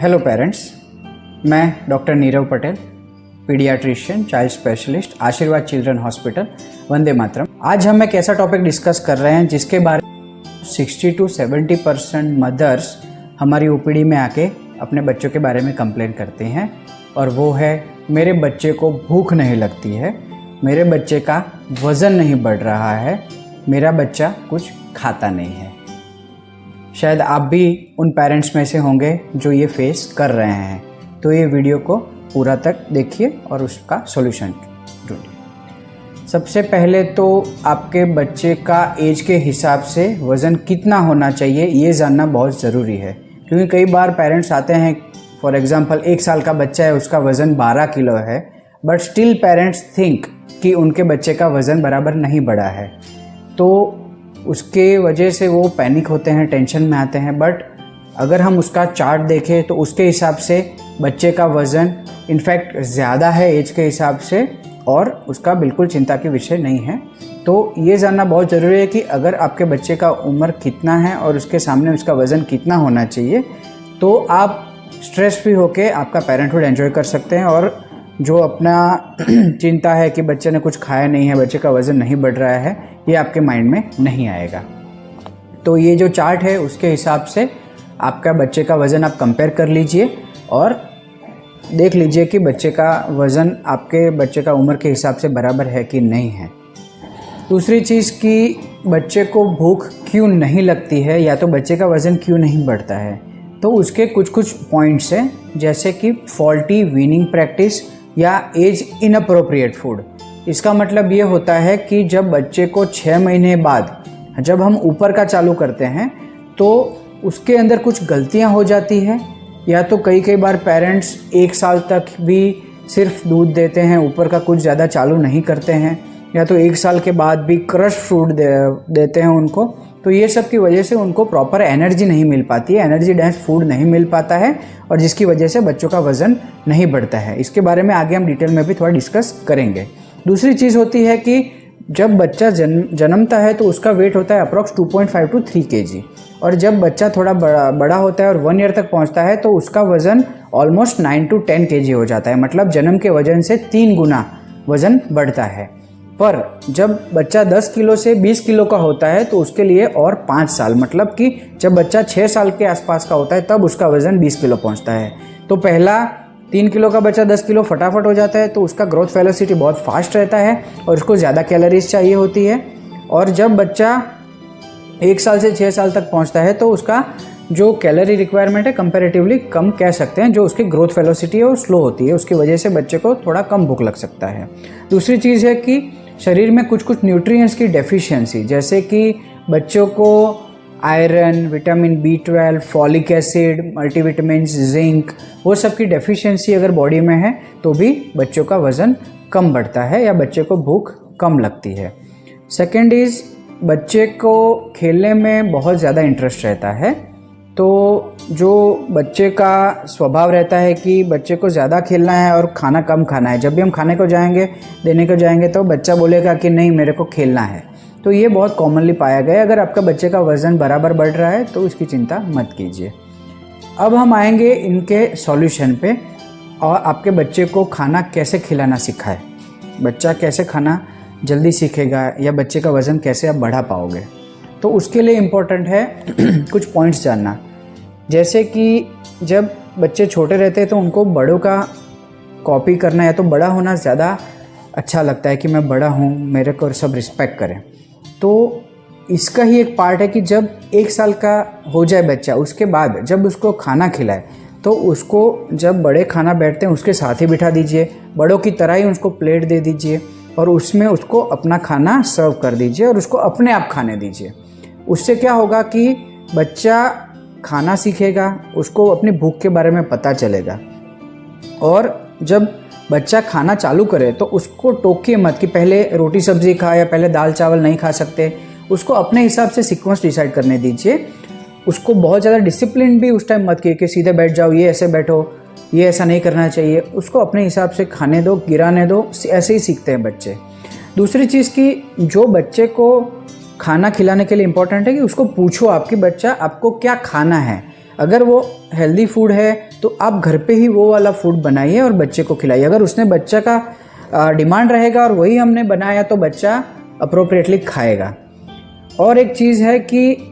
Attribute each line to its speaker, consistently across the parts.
Speaker 1: Hello parents, मैं doctor Nirav Patel, paediatrician, child specialist, आशीर्वाद children hospital, Vande Mataram. आज हम एक ऐसा टॉपिक डिस्कस कर रहे हैं जिसके बारे में 60 to 70% मदर्स हमारी ओपीडी में आके अपने बच्चों के बारे में कंप्लेन करती हैं, और वो है मेरे बच्चे को भूख नहीं लगती है, मेरे बच्चे का वज़न नहीं बढ़ रहा है, मेरा बच्चा कुछ खाता नहीं है। शायद आप भी उन पेरेंट्स में से होंगे जो ये फेस कर रहे हैं, तो ये वीडियो को पूरा तक देखिए और उसका सॉल्यूशन ढूंढिए। सबसे पहले तो आपके बच्चे का एज के हिसाब से वज़न कितना होना चाहिए ये जानना बहुत ज़रूरी है, क्योंकि कई बार पेरेंट्स आते हैं, फॉर एग्जांपल 1 साल का बच्चा है, उसका वज़न 12 किलो है, बट स्टिल पेरेंट्स थिंक कि उनके बच्चे का वज़न बराबर नहीं बढ़ा है, तो उसके वजह से वो पैनिक होते हैं, टेंशन में आते हैं। बट अगर हम उसका चार्ट देखें तो उसके हिसाब से बच्चे का वज़न इनफैक्ट ज़्यादा है एज के हिसाब से, और उसका बिल्कुल चिंता की विषय नहीं है। तो ये जानना बहुत ज़रूरी है कि अगर आपके बच्चे का उम्र कितना है और उसके सामने उसका वज़न कितना होना चाहिए, तो आप स्ट्रेस फ्री होके आपका पेरेंटहुड एंजॉय कर सकते हैं। और जो अपना चिंता है कि बच्चे ने कुछ खाया नहीं है, बच्चे का वज़न नहीं बढ़ रहा है, ये आपके माइंड में नहीं आएगा। तो ये जो चार्ट है उसके हिसाब से आपका बच्चे का वज़न आप कंपेयर कर लीजिए और देख लीजिए कि बच्चे का वज़न आपके बच्चे का उम्र के हिसाब से बराबर है कि नहीं है। दूसरी चीज़ कि बच्चे को भूख क्यों नहीं लगती है या तो बच्चे का वज़न क्यों नहीं बढ़ता है, तो उसके कुछ पॉइंट्स हैं, जैसे कि फॉल्टी वीनिंग प्रैक्टिस या एज इनअप्रोप्रिएट फूड। इसका मतलब ये होता है कि जब बच्चे को 6 महीने बाद जब हम ऊपर का चालू करते हैं तो उसके अंदर कुछ गलतियां हो जाती है, या तो कई बार पेरेंट्स 1 साल तक भी सिर्फ दूध देते हैं, ऊपर का कुछ ज़्यादा चालू नहीं करते हैं, या तो 1 साल के बाद भी क्रश फ्रूट देते हैं उनको। तो ये सब की वजह से उनको प्रॉपर एनर्जी नहीं मिल पाती है, एनर्जी डेंस फूड नहीं मिल पाता है, और जिसकी वजह से बच्चों का वज़न नहीं बढ़ता है। इसके बारे में आगे हम डिटेल में भी थोड़ा डिस्कस करेंगे। दूसरी चीज़ होती है कि जब बच्चा जन्मता है तो उसका वेट होता है अप्रॉक्स 2.5 to 3 kg, और जब बच्चा थोड़ा बड़ा होता है और 1 ईयर तक पहुंचता है तो उसका वज़न ऑलमोस्ट 9 to 10 kg हो जाता है, मतलब जन्म के वजन से 3 गुना वज़न बढ़ता है। पर जब बच्चा 10 किलो से 20 किलो का होता है तो उसके लिए और 5 साल, मतलब कि जब बच्चा 6 साल के आसपास का होता है तब उसका वज़न 20 किलो पहुंचता है। तो पहला 3 किलो का बच्चा 10 किलो फटाफट हो जाता है, तो उसका ग्रोथ वेलोसिटी बहुत फास्ट रहता है और उसको ज़्यादा कैलोरीज चाहिए होती है। और जब बच्चा 1 साल से 6 साल तक पहुंचता है तो उसका जो कैलोरी रिक्वायरमेंट है कंपैरेटिवली कम कह सकते हैं, जो उसकी ग्रोथ वेलोसिटी है वो स्लो होती है, उसकी वजह से बच्चे को थोड़ा कम भूख लग सकता है। दूसरी चीज़ है कि शरीर में कुछ न्यूट्रिएंट्स की डेफिशिएंसी, जैसे कि बच्चों को iron, vitamin B12, folic acid, multivitamin, zinc, वो सब की डेफिशिएंसी अगर बॉडी में है तो भी बच्चों का वज़न कम बढ़ता है या बच्चे को भूख कम लगती है। सेकेंड इज़ बच्चे को खेलने में बहुत ज़्यादा इंटरेस्ट रहता है, तो जो बच्चे का स्वभाव रहता है कि बच्चे को ज़्यादा खेलना है और खाना कम खाना है। जब भी हम खाने को देने को जाएंगे तो बच्चा बोलेगा कि नहीं मेरे को खेलना है। तो ये बहुत कॉमनली पाया गया है। अगर आपका बच्चे का वज़न बराबर बढ़ रहा है तो इसकी चिंता मत कीजिए। अब हम आएंगे इनके सॉल्यूशन पे, और आपके बच्चे को खाना कैसे खिलाना सिखाएं। बच्चा कैसे खाना जल्दी सीखेगा या बच्चे का वज़न कैसे आप बढ़ा पाओगे, तो उसके लिए इम्पोर्टेंट है कुछ पॉइंट्स जानना। जैसे कि जब बच्चे छोटे रहते हैं तो उनको बड़ों का कॉपी करना या तो बड़ा होना ज़्यादा अच्छा लगता है कि मैं बड़ा हूँ, मेरे को सब रिस्पेक्ट करें। तो इसका ही एक पार्ट है कि जब 1 साल का हो जाए बच्चा, उसके बाद जब उसको खाना खिलाए तो उसको जब बड़े खाना बैठते हैं उसके साथ ही बिठा दीजिए, बड़ों की तरह ही उसको प्लेट दे दीजिए और उसमें उसको अपना खाना सर्व कर दीजिए और उसको अपने आप खाने दीजिए। उससे क्या होगा कि बच्चा खाना सीखेगा, उसको अपनी भूख के बारे में पता चलेगा, और जब बच्चा खाना चालू करे तो उसको टोकिए मत कि पहले रोटी सब्जी खा या पहले दाल चावल नहीं खा सकते। उसको अपने हिसाब से सीक्वेंस डिसाइड करने दीजिए। उसको बहुत ज़्यादा डिसिप्लिन भी उस टाइम मत कीजिए कि सीधे बैठ जाओ, ये ऐसे बैठो, ये ऐसा नहीं करना चाहिए। उसको अपने हिसाब से खाने दो, गिराने दो, ऐसे ही सीखते हैं बच्चे। दूसरी चीज़ कि जो बच्चे को खाना खिलाने के लिए इम्पोर्टेंट है कि उसको पूछो आपकी बच्चा आपको क्या खाना है। अगर वो हेल्दी फूड है तो आप घर पे ही वो वाला फूड बनाइए और बच्चे को खिलाइए। अगर उसने बच्चा का डिमांड रहेगा और वही हमने बनाया तो बच्चा अप्रोप्रिएटली खाएगा। और एक चीज़ है कि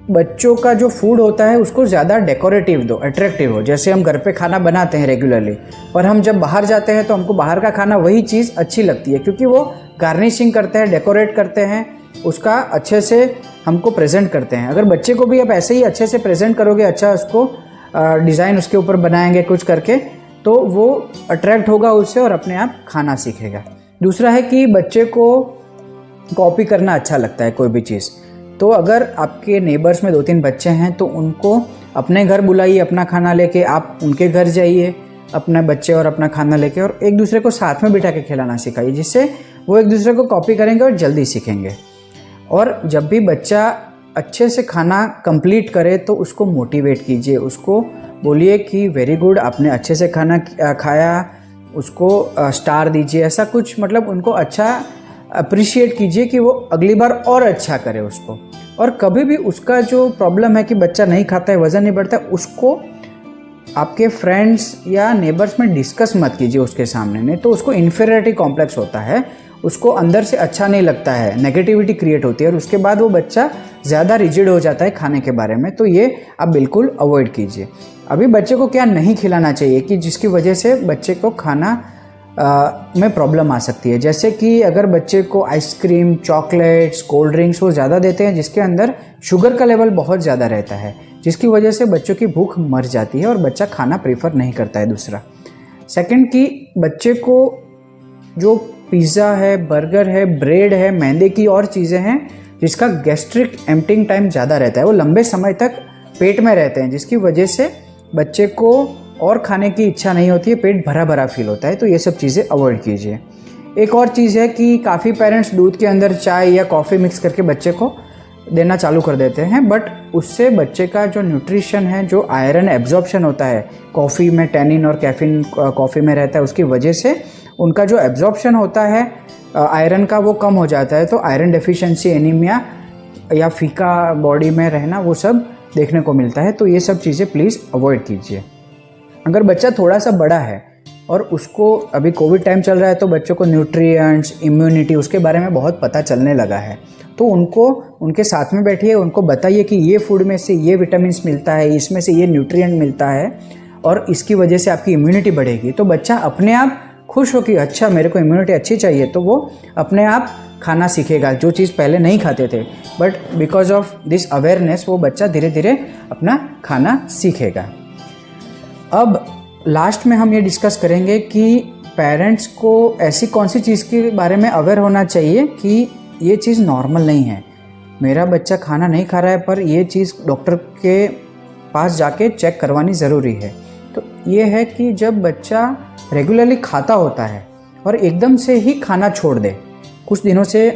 Speaker 1: बच्चों का जो फूड होता है उसको ज़्यादा डेकोरेटिव दो, अट्रैक्टिव हो। जैसे हम घर पे खाना बनाते हैं रेगुलरली, पर हम जब बाहर जाते हैं तो हमको बाहर का खाना वही चीज़ अच्छी लगती है, क्योंकि वो गार्निशिंग करते हैं, डेकोरेट करते हैं, उसका अच्छे से हमको प्रेजेंट करते हैं। अगर बच्चे को भी आप ऐसे ही अच्छे से प्रेजेंट करोगे, अच्छा उसको डिज़ाइन उसके ऊपर बनाएंगे कुछ करके, तो वो अट्रैक्ट होगा उससे और अपने आप खाना सीखेगा। दूसरा है कि बच्चे को कॉपी करना अच्छा लगता है कोई भी चीज़। तो अगर आपके नेबर्स में 2-3 बच्चे हैं तो उनको अपने घर बुलाइए, अपना खाना लेके आप उनके घर जाइए अपने बच्चे और अपना खाना लेके, और एक दूसरे को साथ में बिठा के खिलाना सिखाइए, जिससे वो एक दूसरे को कॉपी करेंगे और जल्दी सीखेंगे। और जब भी बच्चा अच्छे से खाना कंप्लीट करे तो उसको मोटिवेट कीजिए, उसको बोलिए कि वेरी गुड, आपने अच्छे से खाना खाया, उसको स्टार दीजिए, ऐसा कुछ, मतलब उनको अच्छा अप्रिशिएट कीजिए कि वो अगली बार और अच्छा करे उसको। और कभी भी उसका जो प्रॉब्लम है कि बच्चा नहीं खाता है, वज़न नहीं बढ़ता है, उसको आपके फ्रेंड्स या नेबर्स में डिस्कस मत कीजिए उसके सामने, नहीं तो उसको इन्फीरियरिटी कॉम्प्लेक्स होता है, उसको अंदर से अच्छा नहीं लगता है, नेगेटिविटी क्रिएट होती है और उसके बाद वो बच्चा ज़्यादा रिजिड हो जाता है खाने के बारे में। तो ये आप बिल्कुल अवॉइड कीजिए। अभी बच्चे को क्या नहीं खिलाना चाहिए कि जिसकी वजह से बच्चे को खाना में प्रॉब्लम आ सकती है, जैसे कि अगर बच्चे को आइसक्रीम, चॉकलेट्स, कोल्ड ड्रिंक्स वो ज़्यादा देते हैं जिसके अंदर शुगर का लेवल बहुत ज़्यादा रहता है, जिसकी वजह से बच्चों की भूख मर जाती है और बच्चा खाना प्रेफर नहीं करता है। दूसरा, सेकंड कि बच्चे को जो पिज़्ज़ा है, बर्गर है, ब्रेड है, मैदे की और चीज़ें हैं जिसका गैस्ट्रिक एम्प्टिंग टाइम ज़्यादा रहता है, वो लंबे समय तक पेट में रहते हैं, जिसकी वजह से बच्चे को और खाने की इच्छा नहीं होती है, पेट भरा भरा फील होता है। तो ये सब चीज़ें अवॉइड कीजिए। एक और चीज़ है कि काफ़ी पेरेंट्स दूध के अंदर चाय या कॉफ़ी मिक्स करके बच्चे को देना चालू कर देते हैं, बट उससे बच्चे का जो न्यूट्रिशन है, जो आयरन एब्जॉर्प्शन होता है, कॉफ़ी में टैनिन और कैफीन कॉफ़ी में रहता है, उसकी वजह से उनका जो एब्जॉर्प्शन होता है आयरन का वो कम हो जाता है। तो आयरन डेफिशिएंसी, एनीमिया या फीका बॉडी में रहना, वो सब देखने को मिलता है। तो ये सब चीज़ें प्लीज़ अवॉइड कीजिए। अगर बच्चा थोड़ा सा बड़ा है और उसको अभी कोविड टाइम चल रहा है तो बच्चों को न्यूट्रिएंट्स, इम्यूनिटी, उसके बारे में बहुत पता चलने लगा है, तो उनको उनके साथ में बैठिए, उनको बताइए कि ये फूड में से ये विटामिन्स मिलता है, इसमें से ये न्यूट्रिएंट मिलता है और इसकी वजह से आपकी इम्यूनिटी बढ़ेगी। तो बच्चा अपने आप खुश हो कि अच्छा मेरे को इम्यूनिटी अच्छी चाहिए, तो वो अपने आप खाना सीखेगा, जो चीज़ पहले नहीं खाते थे, but because of this awareness वो बच्चा धीरे धीरे अपना खाना सीखेगा। अब लास्ट में हम ये डिस्कस करेंगे कि पेरेंट्स को ऐसी कौन सी चीज़ के बारे में अवेयर होना चाहिए कि ये चीज़ नॉर्मल नहीं है, मेरा बच्चा खाना नहीं खा रहा है, पर ये चीज़ डॉक्टर के पास जाके चेक करवानी ज़रूरी है। तो ये है कि जब बच्चा रेगुलरली खाता होता है और एकदम से ही खाना छोड़ दे, कुछ दिनों से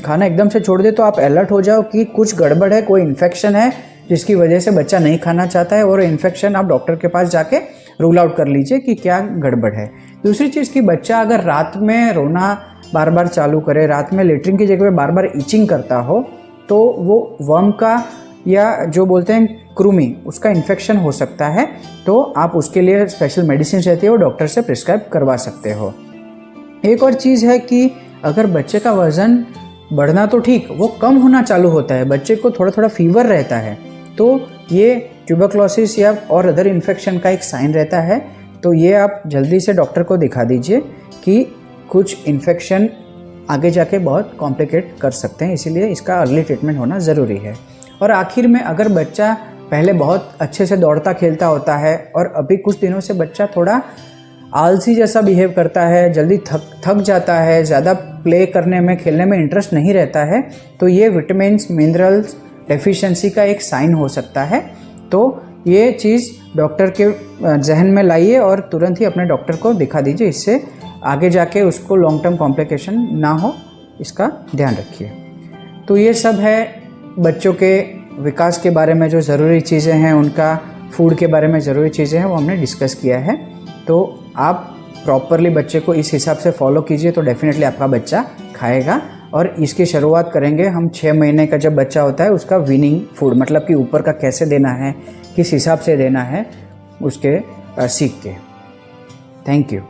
Speaker 1: खाना एकदम से छोड़ दे, तो आप अलर्ट हो जाओ कि कुछ गड़बड़ है, कोई इन्फेक्शन है जिसकी वजह से बच्चा नहीं खाना चाहता है, और इन्फेक्शन आप डॉक्टर के पास जाके रूल आउट कर लीजिए कि क्या गड़बड़ है। दूसरी चीज़ कि बच्चा अगर रात में रोना बार बार चालू करे, रात में लेटरिन की जगह पे बार बार इचिंग करता हो, तो वो वर्म का या जो बोलते हैं कृमि, उसका इन्फेक्शन हो सकता है। तो आप उसके लिए स्पेशल मेडिसिन रहती है, वो डॉक्टर से प्रिस्क्राइब करवा सकते हो। एक और चीज़ है कि अगर बच्चे का वज़न बढ़ना तो ठीक, वो कम होना चालू होता है, बच्चे को थोड़ा थोड़ा फीवर रहता है, तो ये ट्यूबरक्लोसिस या और अदर इन्फेक्शन का एक साइन रहता है। तो ये आप जल्दी से डॉक्टर को दिखा दीजिए कि कुछ इन्फेक्शन आगे जाके बहुत कॉम्प्लिकेट कर सकते हैं, इसीलिए इसका अर्ली ट्रीटमेंट होना ज़रूरी है। और आखिर में अगर बच्चा पहले बहुत अच्छे से दौड़ता खेलता होता है और अभी कुछ दिनों से बच्चा थोड़ा आलसी जैसा बिहेव करता है, जल्दी थक जाता है, ज़्यादा प्ले करने में, खेलने में इंटरेस्ट नहीं रहता है, तो ये विटामिन्स, मिनरल्स डेफिशिएंसी का एक साइन हो सकता है। तो ये चीज़ डॉक्टर के जहन में लाइए और तुरंत ही अपने डॉक्टर को दिखा दीजिए, इससे आगे जाके उसको लॉन्ग टर्म कॉम्प्लिकेशन ना हो, इसका ध्यान रखिए। तो ये सब है बच्चों के विकास के बारे में जो ज़रूरी चीज़ें हैं, उनका फूड के बारे में ज़रूरी चीज़ें हैं, वो हमने डिस्कस किया है। तो आप प्रॉपरली बच्चे को इस हिसाब से फॉलो कीजिए तो डेफिनेटली आपका बच्चा खाएगा। और इसकी शुरुआत करेंगे हम 6 महीने का जब बच्चा होता है, उसका वीनिंग फूड, मतलब कि ऊपर का कैसे देना है, किस हिसाब से देना है, उसके सीख के। Thank you.